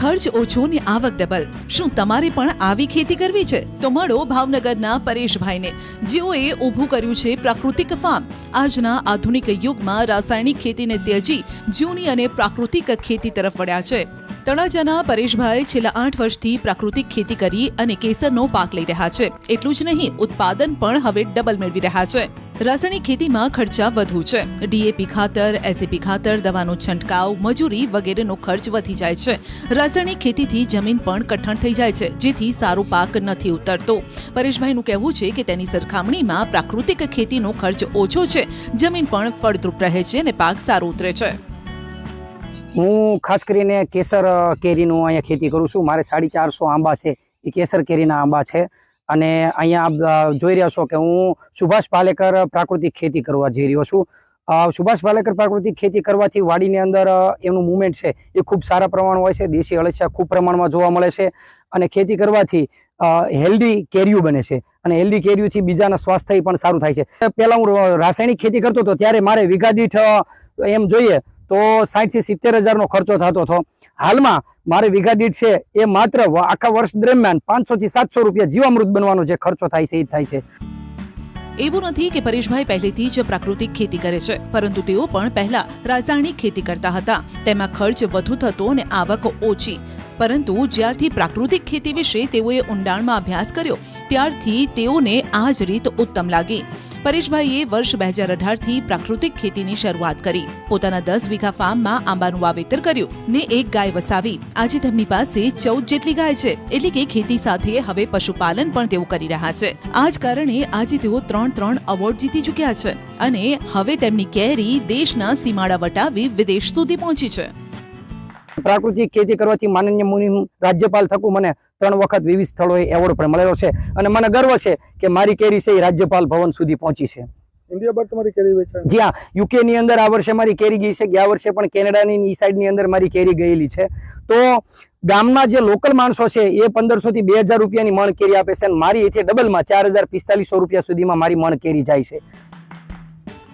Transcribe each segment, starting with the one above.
ખર્ચ ઓછો ને આવક ડબલ। શું તમારે પણ આવી ખેતી કરવી છે? તો મળો ભાવનગરના પરેશભાઈને, જેઓએ ઊભું કર્યું છે પ્રાકૃતિક ફાર્મ। આજના આધુનિક યુગમાં રાસાયણિક ખેતીને ત્યજી જૂની અને પ્રાકૃતિક ખેતી તરફ વળ્યા છે। તળાજાના પરેશભાઈ છેલ્લા 8 વર્ષથી પ્રાકૃતિક ખેતી કરી અને કેસરનો પાક લઈ રહ્યા છે। એટલું જ નહીં, ઉત્પાદન પણ હવે ડબલ મેળવી રહ્યા છે। રાસાયણિક ખેતીમાં ખર્ચા વધુ છે। ડીએપી ખાતર, એસએપી ખાતર, દવાનો છંટકાવ, મજૂરી વગેરેનો ખર્ચ વધી જાય છે। રાસાયણિક ખેતીથી જમીન પણ કઠણ થઈ જાય છે, જેથી સારો પાક નથી ઉતરતો। પરેશભાઈનું કહેવું છે કે તેની સરખામણીમાં પ્રાકૃતિક ખેતીનો ખર્ચ ઓછો છે, જમીન પણ ફળદ્રુપ રહે છે અને પાક સારો ઉતરે છે। હું ખાસ કરીને કેસર કેરીનું અહીંયા ખેતી કરું છું। મારે 450 આંબા છે, એ કેસર કેરીના આંબા છે। અને અહીંયા આપ જોઈ રહ્યા છો કે હું સુભાષ પાલેકર પ્રાકૃતિક ખેતી કરવા જઈ રહ્યો છું। સુભાષ પાલેકર પ્રાકૃતિક ખેતી કરવાથી વાડીની અંદર એનું મુવમેન્ટ છે એ ખૂબ સારા પ્રમાણમાં હોય છે। દેશી અળસિયા ખૂબ પ્રમાણમાં જોવા મળે છે અને ખેતી કરવાથી હેલ્ધી કેરીઓ બને છે અને હેલ્ધી કેરીઓથી બીજાના સ્વાસ્થ્ય પણ સારું થાય છે। પહેલાં હું રાસાયણિક ખેતી કરતો હતો ત્યારે મારે વીઘા દીઠ એમ જોઈએ તો 60 થી 70 હજારનો ખર્ચો થતો હતો। હાલમાં મારે વીઘા દીઠ છે એ માત્ર આખા વર્ષ દરમિયાન 500 થી 700 રૂપિયા જીવામૃત બનવાનો જે ખર્ચો થાય છે એ થાય છે। એવું નથી કે પરેશભાઈ પહેલેથી જ પ્રાકૃતિક ખેતી કરે છે, પરંતુ તેઓ પણ પહેલા રાસાયણિક ખેતી કરતા હતા। તેમાં ખર્ચ વધુ થતો અને આવક ઓછી, પરંતુ જ્યારથી પ્રાકૃતિક ખેતી વિશે તેઓએ ઊંડાણમાં અભ્યાસ કર્યો ત્યારથી તેઓને આ જ રીત ઉત્તમ લાગી। પરેશભાઈએ વર્ષ 2018થી પ્રાકૃતિક ખેતીની શરૂઆત કરી। પોતાના 10 વીઘા ફાર્મમાં આંબાનું વાવેતર કર્યું ને એક ગાય વસાવી। આજે તેમની પાસે 14 જેટલી ગાય છે, એટલે કે ખેતી સાથે હવે પશુપાલન પણ તેઓ કરી રહ્યા છે। આ જ કારણે આજે તેઓ 3 એવોર્ડ જીતી ચૂક્યા છે અને હવે તેમની કેરી દેશના સીમાડા વટાવી વિદેશ સુધી પહોંચી છે। પ્રાકૃતિક ખેતી કરવાથી માનનીય મુનિમ રાજ્યપાલ થકું મને 3 વખત વિવિધ સ્થળોએ એવોર્ડ પણ મળેલો છે અને મને ગર્વ છે કે મારી કેરી છે એ રાજ્યપાલ ભવન સુધી પહોંચી છે। ઇન્ડિયા બાદ તમારી કેરી વેચાય? જી હા, યુકે ની અંદર આ વર્ષે મારી કેરી ગઈ છે, ગયા વર્ષે પણ કેનેડાની ઈ સાઈડ ની અંદર મારી કેરી ગયેલી છે। તો ગામના જે લોકલ માણસો છે એ 1500 થી 2000 રૂપિયાની મણ કેરી આપે છે અને મારી એથી ડબલમાં 4000-4500 રૂપિયા સુધીમાં મારી મણ કેરી જાય છે।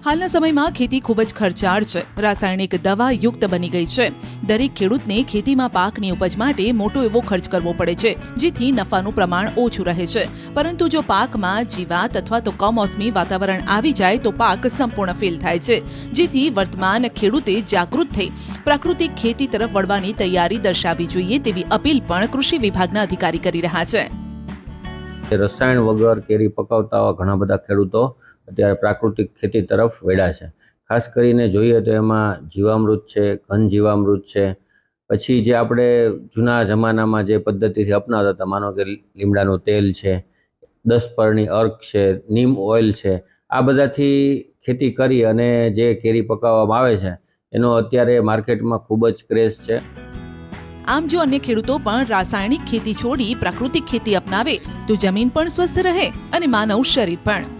હાલના સમયમાં ખેતી ખૂબ જ ખર્ચાળ છે, રાસાયણિક દવા યુક્ત બની ગઈ છે। દરેક ખેડૂતને ખેતીમાં પાકની ઉપજ માટે મોટો એવો ખર્ચ કરવો પડે છે, જેથી નફાનું પ્રમાણ ઓછું રહે છે। પરંતુ જો પાકમાં જીવાત અથવા તો કમોસમી વાતાવરણ આવી જાય તો પાક સંપૂર્ણ ફેલ થાય છે, જેથી વર્તમાન ખેડૂતે જાગૃત થઈ પ્રાકૃતિક ખેતી તરફ વળવાની તૈયારી દર્શાવવી જોઈએ તેવી અપીલ પણ કૃષિ વિભાગના અધિકારી કરી રહ્યા છે। રસાયણ વગર કેરી પકાવતા ઘણા બધા ખેડૂતો અત્યારે પ્રાકૃતિક ખેતી તરફ વળ્યા છે। ખાસ કરીને જોઈએ તો એમાં જીવામૃત છે, ઘન જીવામૃત છે, પછી જે આપણે જૂના જમાનામાં જે પદ્ધતિથી અપનાવતા હતા, માનો કે લીમડાનું તેલ છે, 10 પરની અર્ક છે, નીમ ઓઇલ છે, આ બધાથી ખેતી કરી અને જે કેરી પકાવવામાં આવે છે એનો અત્યારે માર્કેટમાં ખૂબ જ ક્રેઝ છે। આમ જો અન્ય ખેડૂતો પણ રાસાયણિક ખેતી છોડી પ્રાકૃતિક ખેતી અપનાવે તો જમીન પણ સ્વસ્થ રહે અને માનવ શરીર પણ।